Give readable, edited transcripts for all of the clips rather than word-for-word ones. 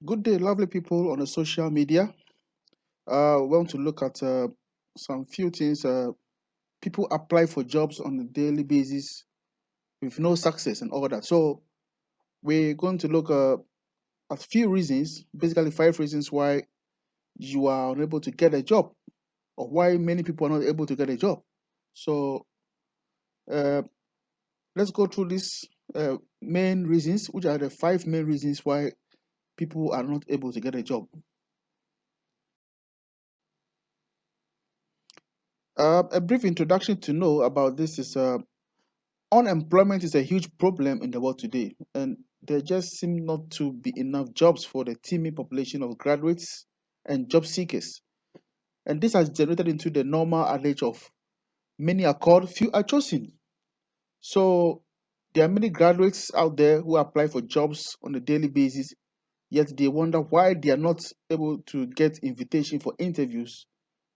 Good day, lovely people on the social media. We want to look at some few things. People apply for jobs on a daily basis with no success and all that. So we're going to look at few reasons, basically 5 reasons why you are unable to get a job, or why many people are not able to get a job. So uh, let's go through these main reasons, which are the 5 main reasons why people are not able to get a job. A brief introduction to know about this is unemployment is a huge problem in the world today, and there just seem not to be enough jobs for the teeming population of graduates and job seekers. And this has generated into the normal adage of many are called, few are chosen. So there are many graduates out there who apply for jobs on a daily basis, yet they wonder why they are not able to get invitation for interviews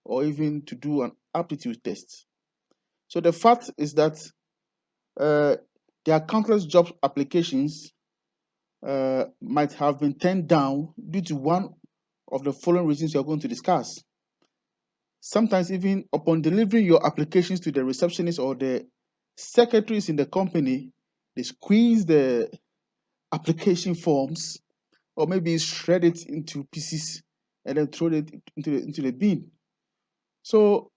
or even to do an aptitude test. So the fact is that uh, there are countless job applications might have been turned down due to one of the following reasons we are going to discuss. Sometimes, even upon delivering your applications to the receptionist or the secretaries in the company, they squeeze the application forms or maybe shred it into pieces and then throw it into the bin. So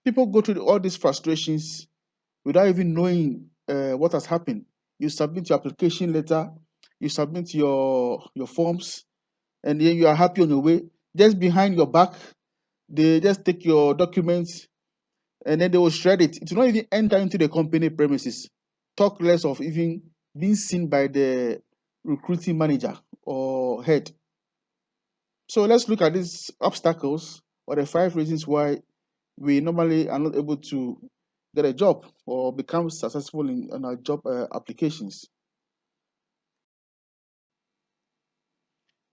people go through all these frustrations without even knowing what has happened. You submit your application letter, you submit your forms, and then you are happy on your way. Just behind your back, they just take your documents and then they will shred it. It will not even enter into the company premises. Talk less of even being seen by the recruiting manager or head. So let's look at these obstacles or the 5 reasons why we normally are not able to get a job or become successful in our job applications.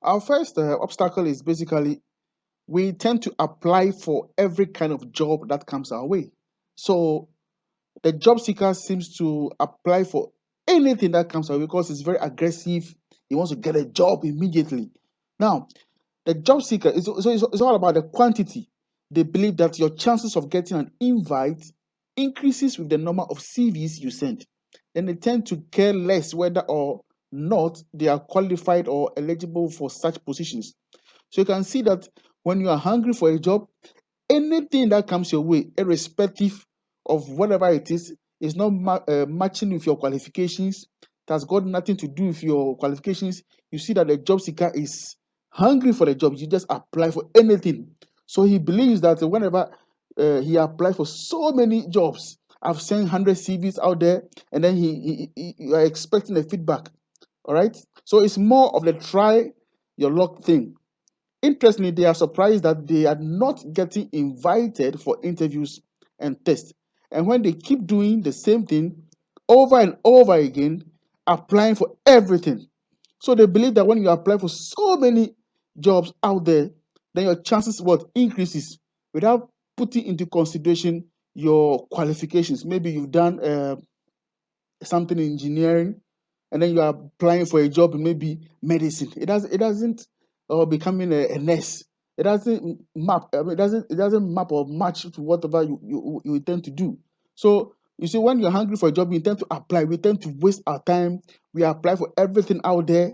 Our first obstacle is basically we tend to apply for every kind of job that comes our way. So the job seeker seems to apply for anything that comes our way because it's very aggressive. He wants to get a job immediately. Now, the job seeker it's all about the quantity. They believe that your chances of getting an invite increases with the number of CVs you send. Then they tend to care less whether or not they are qualified or eligible for such positions. So you can see that when you are hungry for a job, anything that comes your way, irrespective of whatever it is not matching with your qualifications, it has got nothing to do with your qualifications. You see that the job seeker is hungry for the job. You just apply for anything. So he believes that whenever he applies for so many jobs, I've sent 100 CVs out there, and then you are expecting a feedback. All right. So it's more of the try your luck thing. Interestingly, they are surprised that they are not getting invited for interviews and tests. And when they keep doing the same thing over and over again, applying for everything. So they believe that when you apply for so many jobs out there, then your chances what increases without putting into consideration your qualifications. Maybe you've done something in engineering, and then you are applying for a job in maybe medicine. It doesn't or becoming a nurse. It doesn't map. I mean, it doesn't map or match to whatever you intend to do. So you see, when you're hungry for a job, you intend to apply. We tend to waste our time. We apply for everything out there,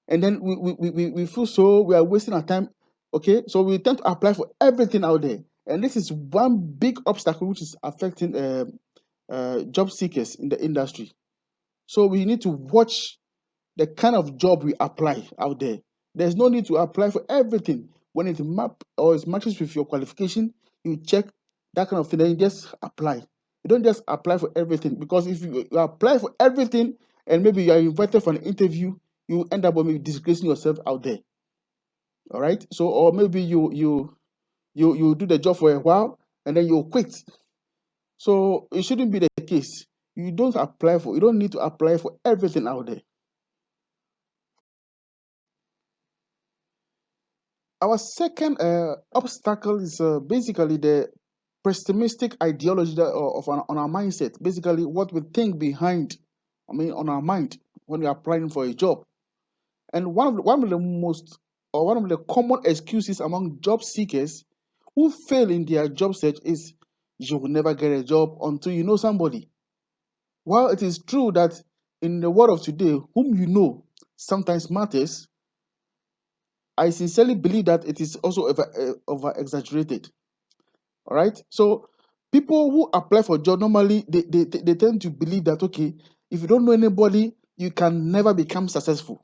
and then we feel so we are wasting our time. Okay, so we tend to apply for everything out there, and this is one big obstacle which is affecting job seekers in the industry. So we need to watch the kind of job we apply out there. There's no need to apply for everything. When it map or it matches with your qualification, you check that kind of thing, then you just apply. You don't just apply for everything, because if you apply for everything and maybe you are invited for an interview, you end up maybe disgracing yourself out there. All right. So or maybe you do the job for a while and then you quit. So it shouldn't be the case. You don't need to apply for everything out there. Our second obstacle is basically the pessimistic ideology on our mindset. Basically, what we think behind, on our mind when we're applying for a job. And one of the most or one of the common excuses among job seekers who fail in their job search is you will never get a job until you know somebody. While it is true that in the world of today, whom you know sometimes matters, I sincerely believe that it is also over exaggerated. All right. So people who apply for job normally they tend to believe that okay, if you don't know anybody, you can never become successful.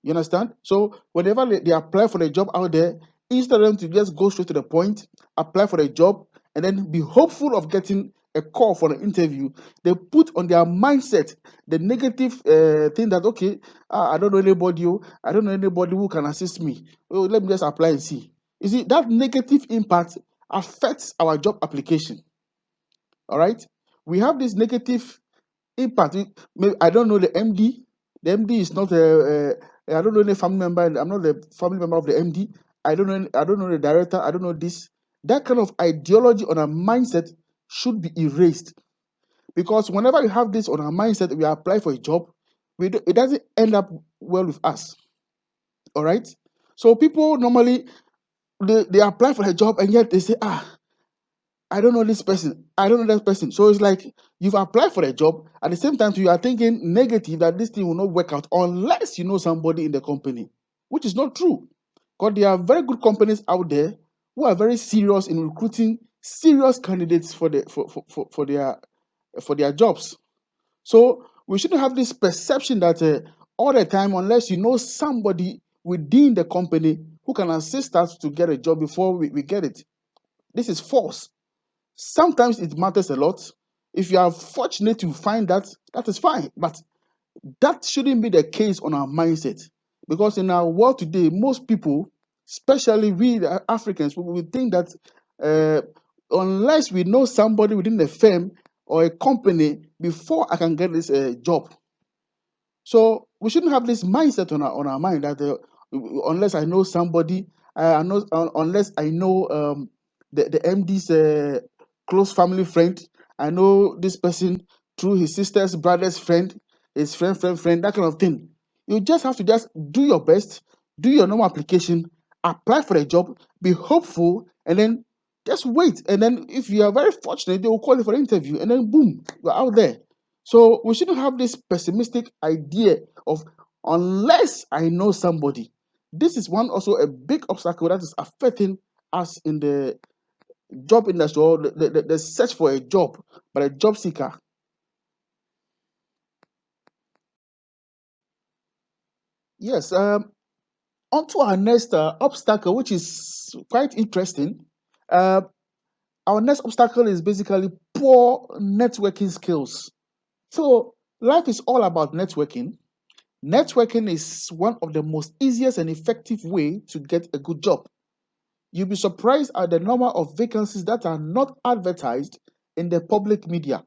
You understand? So whenever they apply for a job out there, instead of them to just go straight to the point, apply for a job, and then be hopeful of getting a call for an interview, they put on their mindset the negative thing that okay, I don't know anybody, I don't know anybody who can assist me. Oh, let me just apply and see. You see, that negative impact affects our job application. All right, we have this negative impact. I don't know the MD. The MD is not I don't know any family member. I'm not the family member of the MD. I don't know the director. I don't know this. That kind of ideology on our mindset should be erased, because whenever we have this on our mindset, we apply for a job. It doesn't end up well with us. All right. So people normally they apply for a job and yet they say I don't know this person. I don't know that person. So it's like you've applied for a job. At the same time, you are thinking negative that this thing will not work out unless you know somebody in the company, which is not true. Because there are very good companies out there who are very serious in recruiting serious candidates for their jobs. So we shouldn't have this perception that all the time, unless you know somebody within the company who can assist us to get a job before we get it. This is false. Sometimes it matters a lot. If you are fortunate to find that, that is fine. But that shouldn't be the case on our mindset. Because in our world today, most people, especially we the Africans, we think that uh, unless we know somebody within the firm or a company before I can get this job. So we shouldn't have this mindset on our mind that unless I know somebody, unless I know the MD's close family friend, I know this person through his sister's brother's friend, his friend, that kind of thing. You just have to just do your best, do your normal application, apply for a job, be hopeful, and then just wait. And then if you are very fortunate, they will call you for an interview, and then boom, you're out there. So we shouldn't have this pessimistic idea of unless I know somebody. This is one also a big obstacle that is affecting us in the job industry or the search for a job by a job seeker. Yes. On to our next obstacle, which is quite interesting. Uh, our next obstacle is basically poor networking skills. So life is all about networking. Networking is one of the most easiest and effective way to get a good job. You'll be surprised at the number of vacancies that are not advertised in the public media.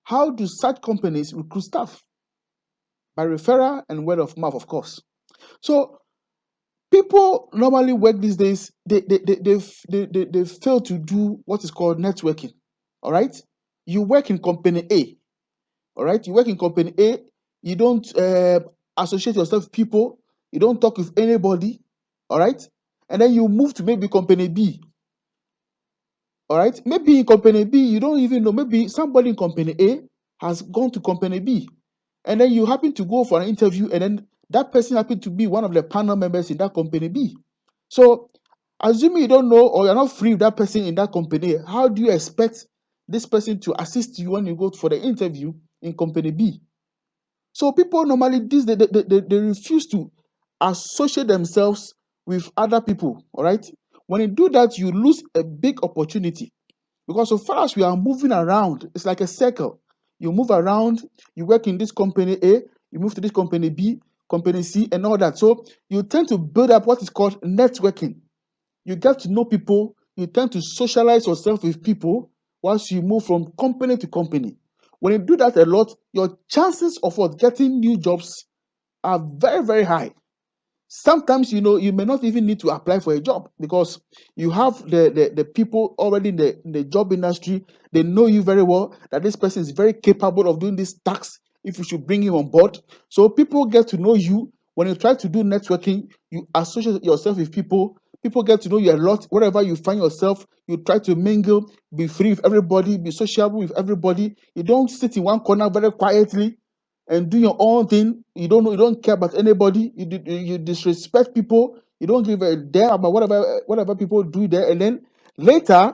How do such companies recruit staff? By referral and word of mouth, of course. So people normally work these days, they fail to do what is called networking. All right. You work in company A. All right. You work in company A. You don't associate yourself with people. You don't talk with anybody. All right. And then you move to maybe company B. All right. Maybe in company B, you don't even know. Maybe somebody in company A has gone to company B. And then you happen to go for an interview, and then that person happened to be one of the panel members in that company B. So, assuming you don't know or you're not free with that person in that company, how do you expect this person to assist you when you go for the interview in company B? So people normally they refuse to associate themselves with other people. All right. When you do that, you lose a big opportunity, because so far as we are moving around, it's like a circle. You move around, you work in this company A, you move to this company B, company C, and all that. So you tend to build up what is called networking. You get to know people, you tend to socialize yourself with people once you move from company to company. When you do that a lot, your chances of what getting new jobs are very, very high. Sometimes you may not even need to apply for a job, because you have the people already in the job industry. They know you very well, that this person is very capable of doing this task if you should bring him on board. So people get to know you. When you try to do networking, you associate yourself with people. People get to know you a lot. Wherever you find yourself, you try to mingle, be free with everybody, be sociable with everybody. You don't sit in one corner very quietly and do your own thing. You don't care about anybody. You disrespect people. You don't give a damn about whatever people do there. And then later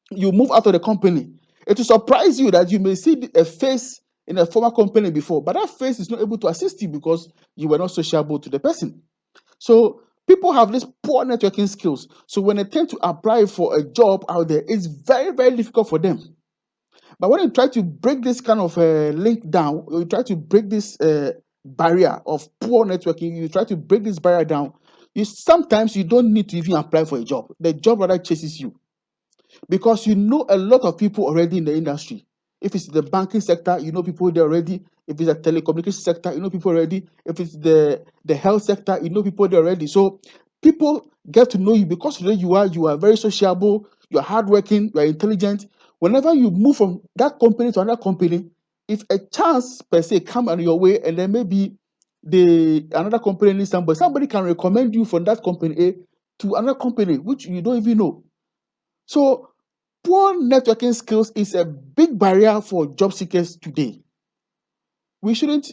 you move out of the company. It will surprise you that you may see a face in a former company before, but that face is not able to assist you because you were not sociable to the person. So people have this poor networking skills. So when they tend to apply for a job out there, it's very, very difficult for them. But when you try to break this kind of link down, or you try to break this barrier of poor networking, you try to break this barrier down, sometimes you don't need to even apply for a job. The job rather chases you because you know a lot of people already in the industry. If it's the banking sector, you know people there already. If it's the telecommunication sector, you know people already. If it's the health sector, you know people there already. So people get to know you because you are very sociable, you are hardworking, you are intelligent. Whenever you move from that company to another company, if a chance per se come on your way, and then maybe another company needs somebody can recommend you from that company A to another company which you don't even know. So poor networking skills is a big barrier for job seekers today. We shouldn't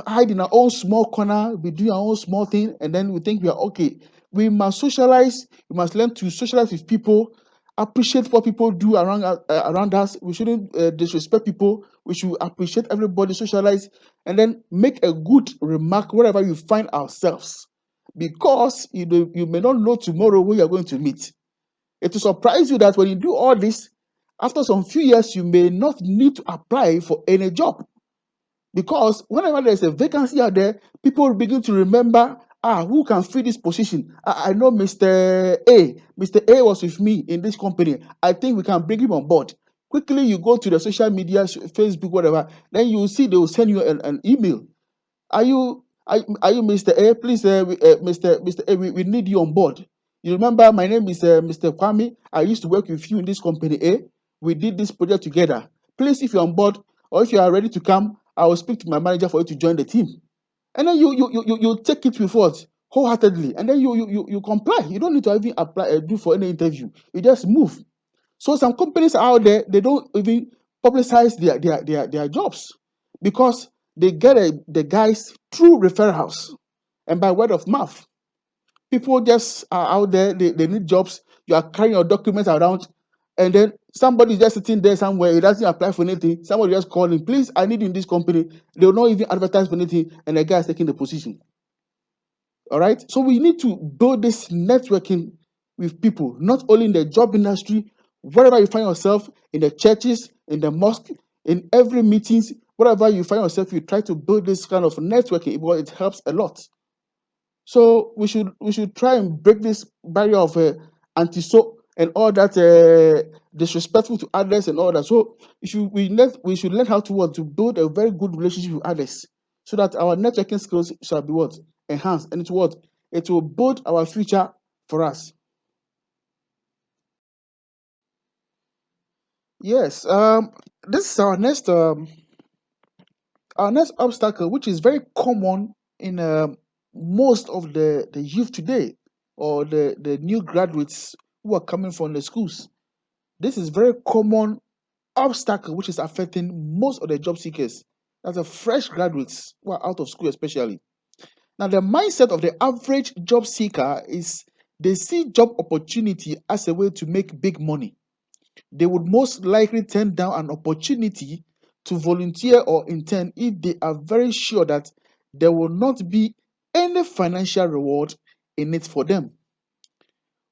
hide in our own small corner, we do our own small thing, and then we think we are okay. We must socialize, we must learn to socialize with people, appreciate what people do around us. We shouldn't disrespect people. We should appreciate everybody, socialize, and then make a good remark wherever you find ourselves. Because you may not know tomorrow who you are going to meet. It will surprise you that when you do all this, after some few years, you may not need to apply for any job. Because whenever there's a vacancy out there, people will begin to remember, who can fill this position? I know Mr. A. Mr. A was with me in this company. I think we can bring him on board. Quickly, you go to the social media, Facebook, whatever, then you will see they will send you an email. Are you Mr. A? Please, Mr. A, we need you on board. You remember my name is Mr. Kwame. I used to work with you in this company A. We did this project together. Please, if you're on board or if you are ready to come, I will speak to my manager for you to join the team. And then you take it with what? Wholeheartedly. And then you comply. You don't need to even apply do for any interview. You just move. So some companies out there, they don't even publicize their jobs because they get the guys through referrals and by word of mouth. People just are out there, they need jobs. You are carrying your documents around, and then somebody is just sitting there somewhere, he doesn't apply for anything. Somebody just calling, please, I need you in this company. They will not even advertise for anything, and the guy is taking the position. All right. So we need to build this networking with people, not only in the job industry, wherever you find yourself, in the churches, in the mosque, in every meetings, wherever you find yourself, you try to build this kind of networking because it helps a lot. So we should try and break this barrier of anti-so and all that disrespectful to others and all that. So we should learn how to build a very good relationship with others, so that our networking skills shall be what enhanced, and it will build our future for us. Yes. This is our next obstacle, which is very common in most of the youth today, or the new graduates who are coming from the schools. This is very common obstacle which is affecting most of the job seekers. That's the fresh graduates who are out of school, especially. Now, the mindset of the average job seeker is they see job opportunity as a way to make big money. They would most likely turn down an opportunity to volunteer or intern if they are very sure that there will not be any financial reward in it for them.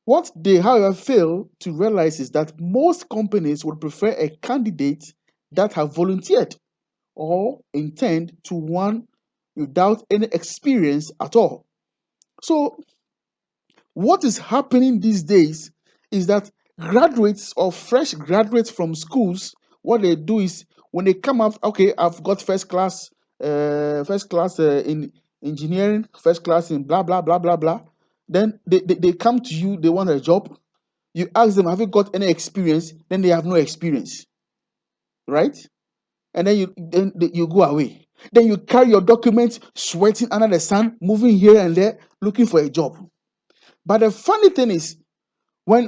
What they, however, fail to realize is that most companies would prefer a candidate that have volunteered or intend to one without any experience at all. So what is happening these days is that graduates or fresh graduates from schools, what they do is when they come up, okay, I've got first class in engineering, first class in blah blah blah blah blah. Then they come to you, they want a job. You ask them, have you got any experience? Then they have no experience, right? And then you go away. Then you carry your documents, sweating under the sun, moving here and there, looking for a job. But the funny thing is, when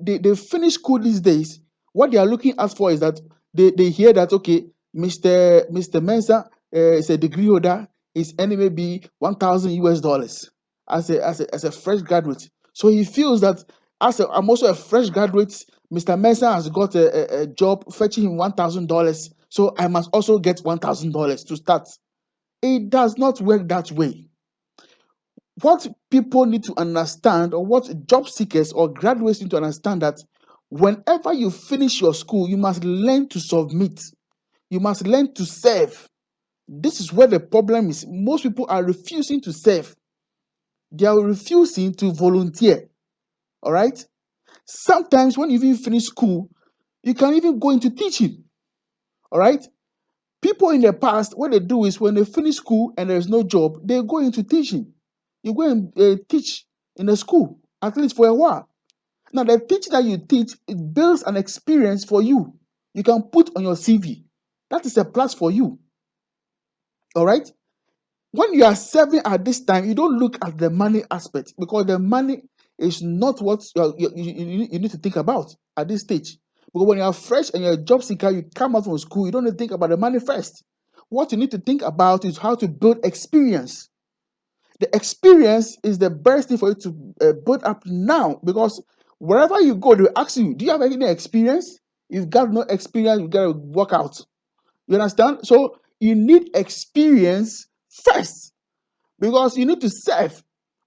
they finish school these days, what they are looking out for is that they hear that, okay, Mr. Mensah is a degree holder, is earning maybe $1,000 as a fresh graduate. So he feels that I'm also a fresh graduate. Mr. Mensah has got a job fetching him $1,000, so I must also get $1,000 to start. It does not work that way. What people need to understand, or what job seekers or graduates need to understand, that whenever you finish your school, you must learn to submit. You must learn to serve. This is where the problem is. Most people are refusing to serve. They are refusing to volunteer. All right? Sometimes when you even finish school, you can even go into teaching. All right? People in the past, what they do is when they finish school and there's no job, they go into teaching. You go and teach in a school, at least for a while. Now, the teaching that you teach, it builds an experience for you. You can put on your CV. That is a plus for you. All right? When you are serving at this time, you don't look at the money aspect, because the money is not what you need to think about at this stage. Because when you are fresh and you're a job seeker, you come out from school, you don't need to think about the money first. What you need to think about is how to build experience. The experience is the best thing for you to build up now, because wherever you go, they will ask you, do you have any experience? If you've got no experience, you got to work out. You understand? So you need experience first, because you need to serve.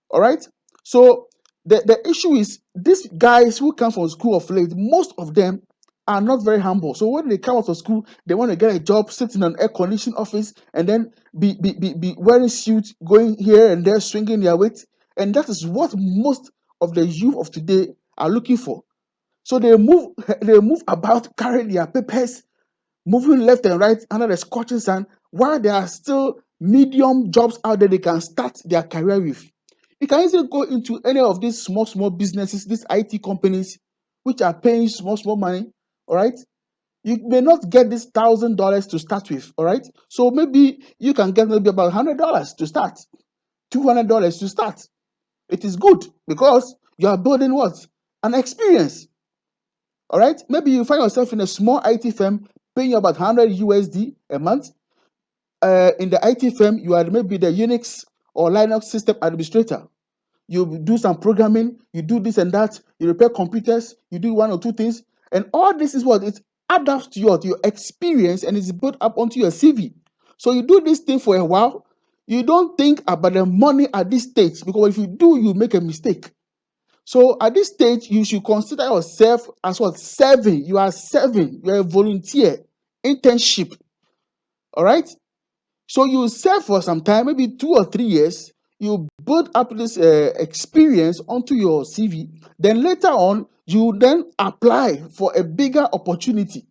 All right. So the issue is, these guys who come from school of late, most of them are not very humble. So when they come out of school, they want to get a job, sit in an air-conditioned office, and then be wearing suits, going here and there, swinging their weight. And that is what most of the youth of today are looking for. So they move about carrying their papers, moving left and right under the scorching sun, while there are still medium jobs out there they can start their career with. You can easily go into any of these small businesses, these IT companies, which are paying small money. All right. You may not get this $1,000 to start with. All right. So maybe you can get maybe about $100 to start, $200 to start. It is good, because you are building what? An experience. All right. Maybe you find yourself in a small IT firm paying you about $100 a month. In the IT firm, you are maybe the Unix or Linux system administrator. You do some programming, you do this and that, you repair computers, you do one or two things, and all this is what it adapts to your experience, and it's built up onto your CV. So you do this thing for a while, you don't think about the money at this stage, because if you do, you make a mistake. So at this stage, you should consider yourself as what? Serving. You are serving. You are a volunteer. Internship. All right. So you serve for some time, maybe 2 or 3 years. You build up this experience onto your CV. Then later on, you then apply for a bigger opportunity.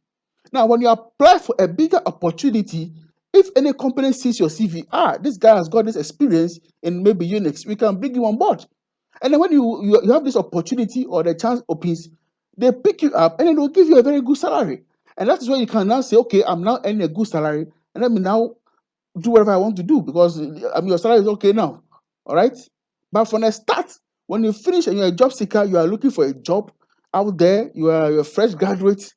Now, when you apply for a bigger opportunity, if any company sees your CV, this guy has got this experience in maybe Unix, we can bring you on board. And then when you have this opportunity or the chance opens, they pick you up and then they'll give you a very good salary. And that is where you can now say, okay, I'm now earning a good salary, and let me now do whatever I want to do, because your salary is okay now. All right. But from the start, when you finish and you're a job seeker, you are looking for a job out there, you're a fresh graduate.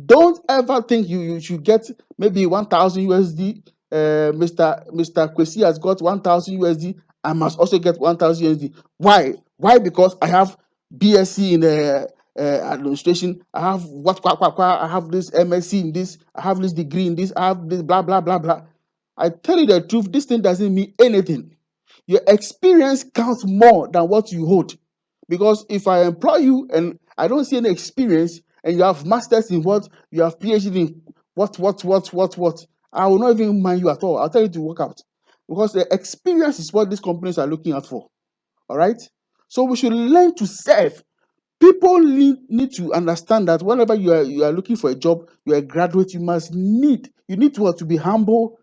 Don't ever think you should get maybe 1,000 USD. Mr. Kwesi has got 1,000 USD. I must also get 1,000 USD. Why? Why? Because I have BSc in administration. I have I have this MSc in this. I have this degree in this. I have this blah blah blah blah. I tell you the truth, this thing doesn't mean anything. Your experience counts more than what you hold. Because if I employ you and I don't see any experience, and you have masters in what, you have PhD in what, I will not even mind you at all. I'll tell you to work out. Because the experience is what these companies are looking out for. All right? So we should learn to serve. People need to understand that whenever you are looking for a job, you're a graduate, you need to be humble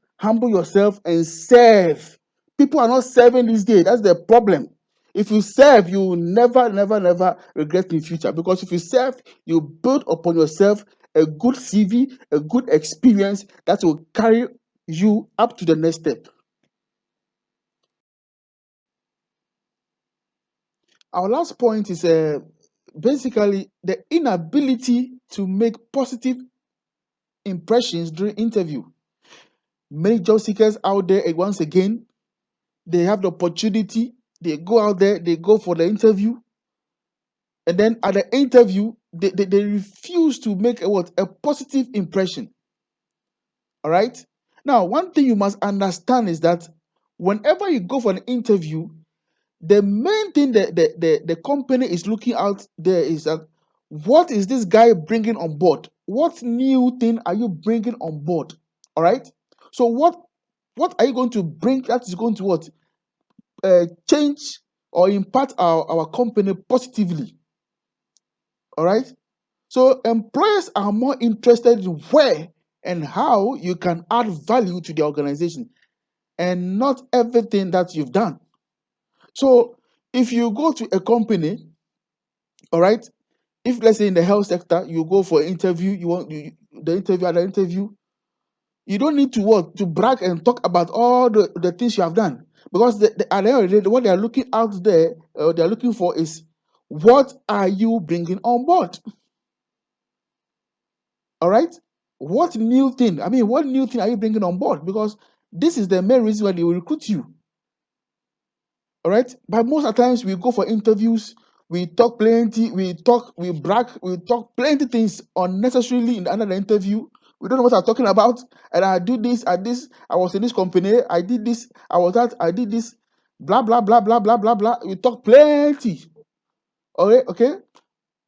yourself and serve. People are not serving these days. That's the problem. If you serve, you will never regret in future, because if you serve, you build upon yourself a good CV, a good experience that will carry you up to the next step. Our last point is basically the inability to make positive impressions during interview. Many job seekers out there, once again, they have the opportunity, they go out there, they go for the interview, and then at the interview, they refuse to make a positive impression. All right. Now, one thing you must understand is that whenever you go for an interview, the main thing that the company is looking out there is that what is this guy bringing on board? What new thing are you bringing on board? All right. So what are you going to bring that is going to what change or impact our company positively? All right. So employers are more interested in where and how you can add value to the organization and not everything that you've done. So if you go to a company, all right, if let's say in the health sector, you go for an interview, at the interview, you don't need to what to brag and talk about all the things you have done. Because at the end of the day, what they are looking out there, they are looking for is what are you bringing on board? All right? What new thing? I mean, what new thing are you bringing on board? Because this is the main reason why they will recruit you. All right? But most of the times we go for interviews, we talk plenty, we brag, we talk plenty things unnecessarily in another interview. We don't know what I'm talking about. And I do this, I was in this company, I did this, I was that, I did this, blah, blah, blah, blah, blah, blah, blah. We talk plenty. Okay?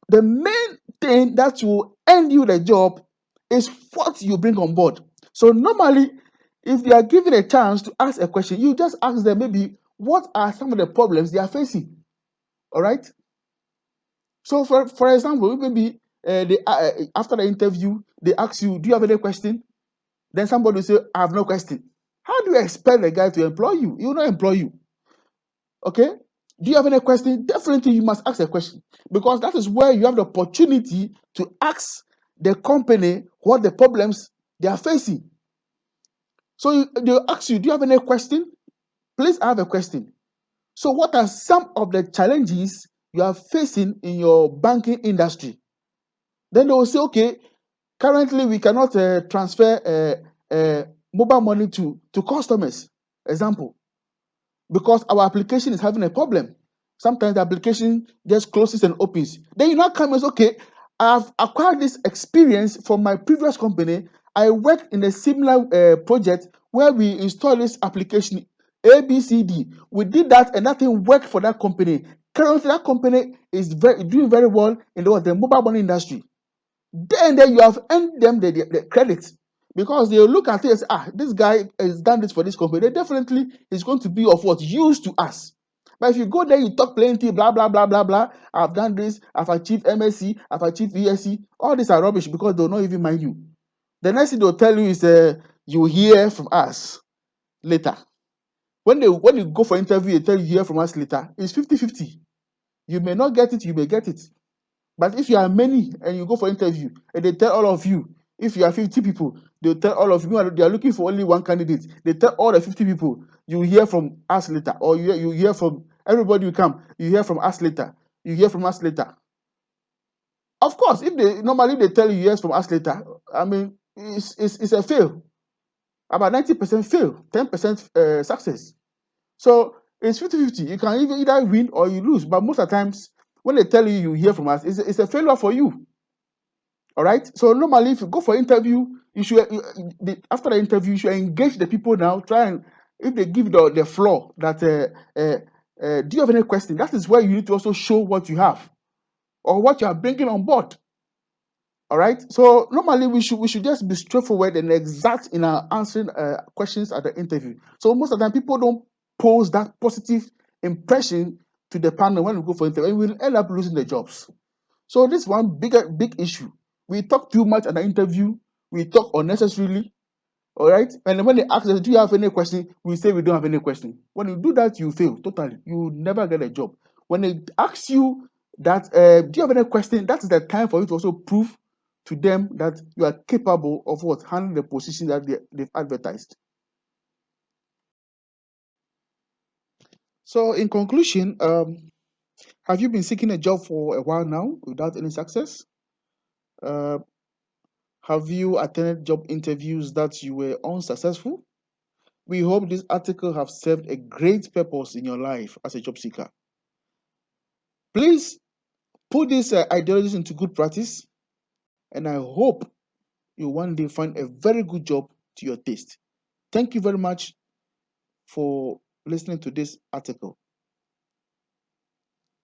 The main thing that will end you the job is what you bring on board. So normally, if they are given a chance to ask a question, you just ask them maybe what are some of the problems they are facing. All right. So for example, maybe after the interview they ask you, "Do you have any question?" Then somebody will say, "I have no question." How do you expect the guy to employ you? He will not employ you. Okay. Do you have any question? Definitely, you must ask a question because that is where you have the opportunity to ask the company what the problems they are facing. So they'll ask you, "Do you have any question?" Please, I have a question. So, what are some of the challenges you are facing in your banking industry? Then they will say, "Okay, currently we cannot transfer mobile money to customers." Example. Because our application is having a problem. Sometimes the application just closes and opens. Then you now come and say, "Okay, I've acquired this experience from my previous company. I worked in a similar project where we installed this application ABCD. We did that and that thing worked for that company. Currently, that company is doing very well in the mobile money industry." Then you have earned them the credit because they look at it and say, this guy has done this for this company. They definitely is going to be of what use to us. But if you go there, you talk plenty, blah, blah, blah, blah, blah. I've done this, I've achieved MSc, I've achieved VSc. All these are rubbish because they'll not even mind you. The next thing they'll tell you is you hear from us later. When you go for interview, they tell you hear from us later. It's 50-50. You may not get it, you may get it. But if you are many and you go for interview and they tell all of you, if you are 50 people, they'll tell all of you, they are looking for only one candidate. They tell all the 50 people, you hear from us later, or you hear from everybody you come, you hear from us later, you hear from us later. Of course, if they tell you yes from us later, I mean, it's a fail. About 90% fail, 10% success. So it's 50-50. You can either win or you lose. But most of the times, when they tell you you hear from us, it's a failure for you. All right. So normally, if you go for interview, after the interview, you should engage the people now. Try and if they give the floor that do you have any question? That is where you need to also show what you have or what you are bringing on board. All right. So normally we should just be straightforward and exact in our answering questions at the interview. So most of the time people don't pose that positive impression to the panel when we go for interview, and we'll end up losing the jobs. So this is one big issue. We talk too much at the interview. We talk unnecessarily. All right. And when they ask us, "Do you have any question?" we say we don't have any question. When you do that, you fail totally. You will never get a job. When they ask you that, "Do you have any question?" that is the time for you to also prove to them that you are capable of handling the position that they've advertised. So, in conclusion, have you been seeking a job for a while now without any success? Uh, have you attended job interviews that you were unsuccessful? We hope this article have served a great purpose in your life as a job seeker. Please put these ideologies into good practice, and I hope you one day find a very good job to your taste. Thank you very much for listening to this article.